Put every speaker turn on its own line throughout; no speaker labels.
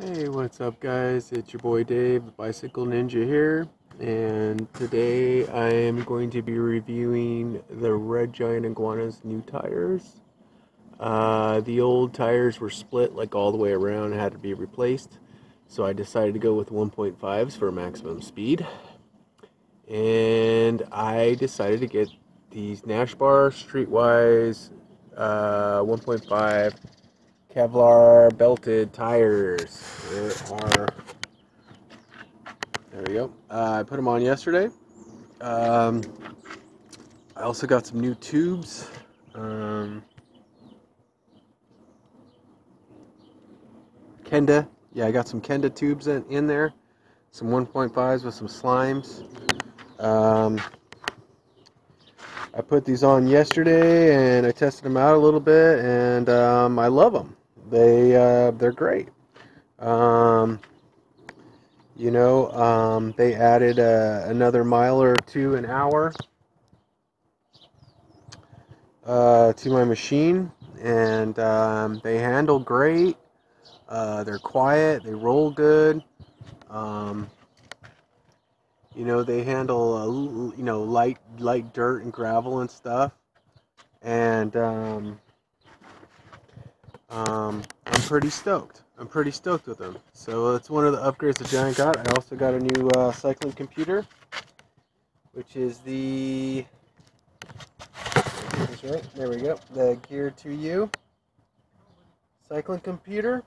Hey, what's up, guys? It's your boy Dave, the Bicycle Ninja here, and today I am going to be reviewing the Red Giant Iguana's new tires. The old tires were split like all the way around and had to be replaced, so I decided to go with 1.5s for maximum speed, and I decided to get these Nashbar streetwise 1.5 Kevlar belted tires. There we go. I put them on yesterday. Um, I also got some new tubes. Kenda. Yeah, I got some Kenda tubes in there. Some 1.5s with some slimes. I put these on yesterday and I tested them out a little bit, and I love them. They're great. Um, they added another mile or two an hour to my machine, and they handle great. They're quiet. They roll good. Um, they handle light dirt and gravel and stuff. And I'm pretty stoked. I'm pretty stoked with them. So it's one of the upgrades the Giant got. I also got a new cycling computer, which is the that's right. There we go. The geared2u cycling computer.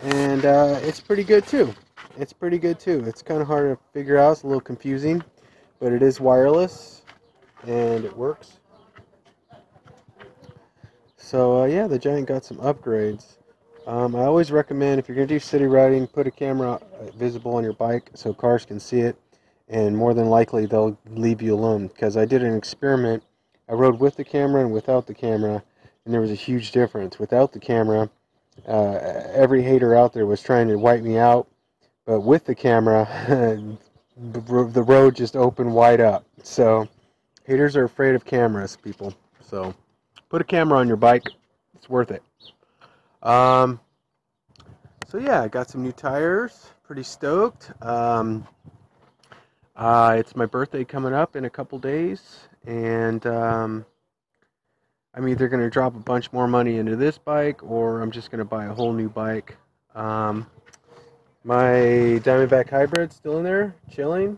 And it's pretty good too. It's pretty good too. It's kind of hard to figure out. It's a little confusing, but it is wireless and it works. So yeah, the Giant got some upgrades. I always recommend, if you're going to do city riding, put a camera visible on your bike so cars can see it, and more than likely they'll leave you alone. Because I did an experiment. I rode with the camera and without the camera, and there was a huge difference. Without the camera, every hater out there was trying to wipe me out, but with the camera, the road just opened wide up. So haters are afraid of cameras, people. So put a camera on your bike. It's worth it. Um, so yeah, I got some new tires. Pretty stoked. It's my birthday coming up in a couple days, and I'm either going to drop a bunch more money into this bike, or I'm just going to buy a whole new bike. My Diamondback Hybrid's still in there, chilling.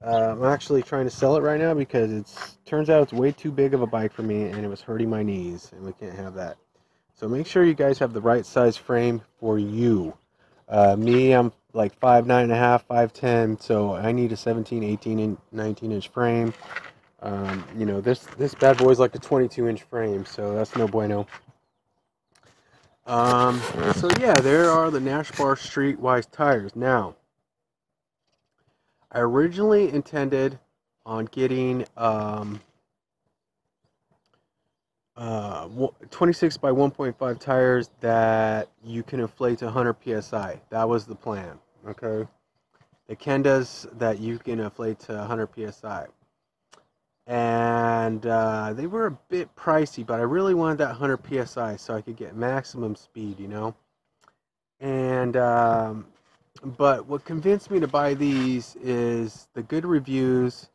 I'm actually trying to sell it right now because turns out it's way too big of a bike for me, and it was hurting my knees, and we can't have that. So make sure you guys have the right size frame for you. Me, I'm like 5'9.5", 5'10", so I need a 17, 18, and 19-inch frame. This bad boy's like a 22-inch frame, so that's no bueno. So yeah, there are the Nashbar Streetwise tires. Now, I originally intended on getting 26 by 1.5 tires that you can inflate to 100 psi. That was the plan. Okay, the Kendas that you can inflate to 100 psi, and they were a bit pricey, but I really wanted that 100 psi so I could get maximum speed, And but what convinced me to buy these is the good reviews,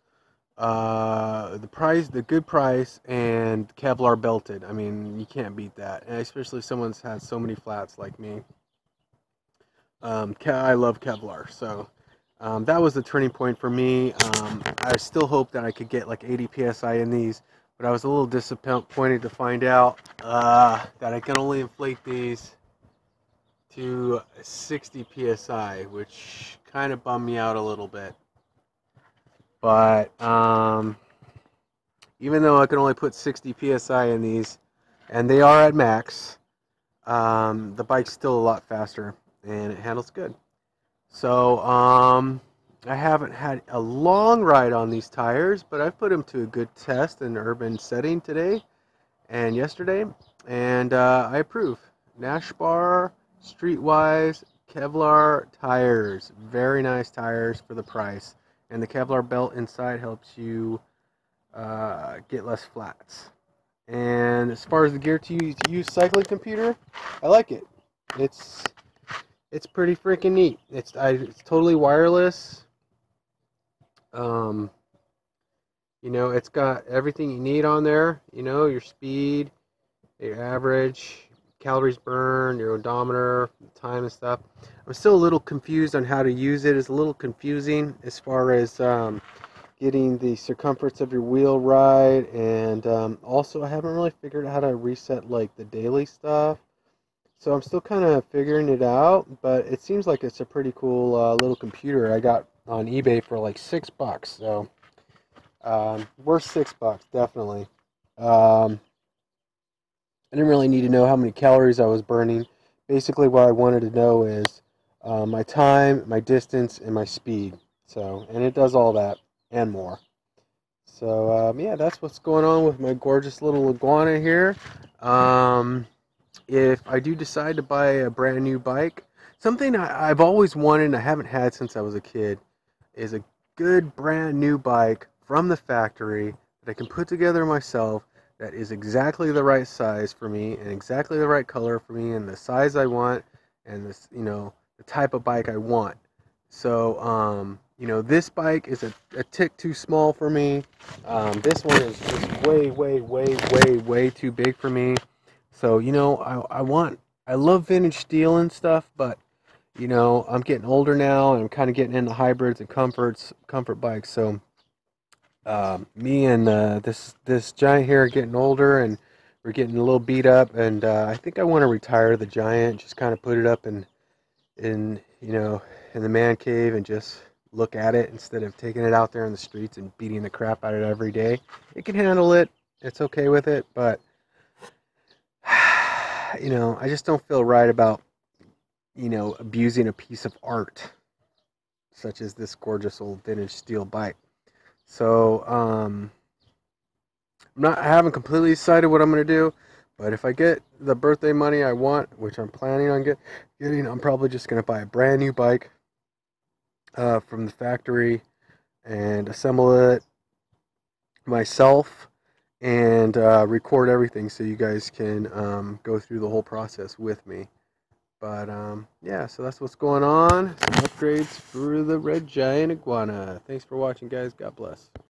the good price, and Kevlar belted. I mean, you can't beat that, and especially if someone's had so many flats like me. I love Kevlar, so that was the turning point for me. I still hope that I could get like 80 psi in these, but I was a little disappointed to find out that I can only inflate these to 60 psi, which kind of bummed me out a little bit. But even though I can only put 60 psi in these, and they are at max, the bike's still a lot faster and it handles good. So I haven't had a long ride on these tires, but I've put them to a good test in an urban setting today and yesterday, and I approve. Nashbar Streetwise Kevlar tires, very nice tires for the price, and the Kevlar belt inside helps you get less flats. And as far as the geared2u cycling computer, I like it. it's pretty freaking neat. It's totally wireless. Um, you know, it's got everything you need on there. You know, your speed, your average, calories burned, your odometer, time and stuff. I'm still a little confused on how to use it. It's a little confusing as far as getting the circumference of your wheel right, and also I haven't really figured out how to reset like the daily stuff. So I'm still kind of figuring it out, but it seems like it's a pretty cool little computer I got on eBay for like $6. So worth $6 definitely. Um, I didn't really need to know how many calories I was burning. Basically, what I wanted to know is my time, my distance, and my speed. So, and it does all that and more. So, yeah, that's what's going on with my gorgeous little iguana here. If I do decide to buy a brand new bike, something I've always wanted and I haven't had since I was a kid is a good brand new bike from the factory that I can put together myself that is exactly the right size for me and exactly the right color for me and the size I want and this, you know, the type of bike I want. So, you know, this bike is a tick too small for me. This one is just way, way, way, way, way too big for me. So, you know, I love vintage steel and stuff, but you know, I'm getting older now, and I'm kind of getting into hybrids and comfort bikes. So, me and this giant here are getting older, and we're getting a little beat up. And I think I want to retire the giant, just kind of put it up in you know in the man cave and just look at it instead of taking it out there in the streets and beating the crap out of it every day. It can handle it. It's okay with it, but you know, I just don't feel right about abusing a piece of art such as this gorgeous old vintage steel bike. So, I haven't completely decided what I'm going to do, but if I get the birthday money I want, which I'm planning on getting, I'm probably just going to buy a brand new bike from the factory and assemble it myself and record everything so you guys can go through the whole process with me. But yeah, so that's what's going on. Some upgrades for the red giant iguana. Thanks for watching, guys. God bless.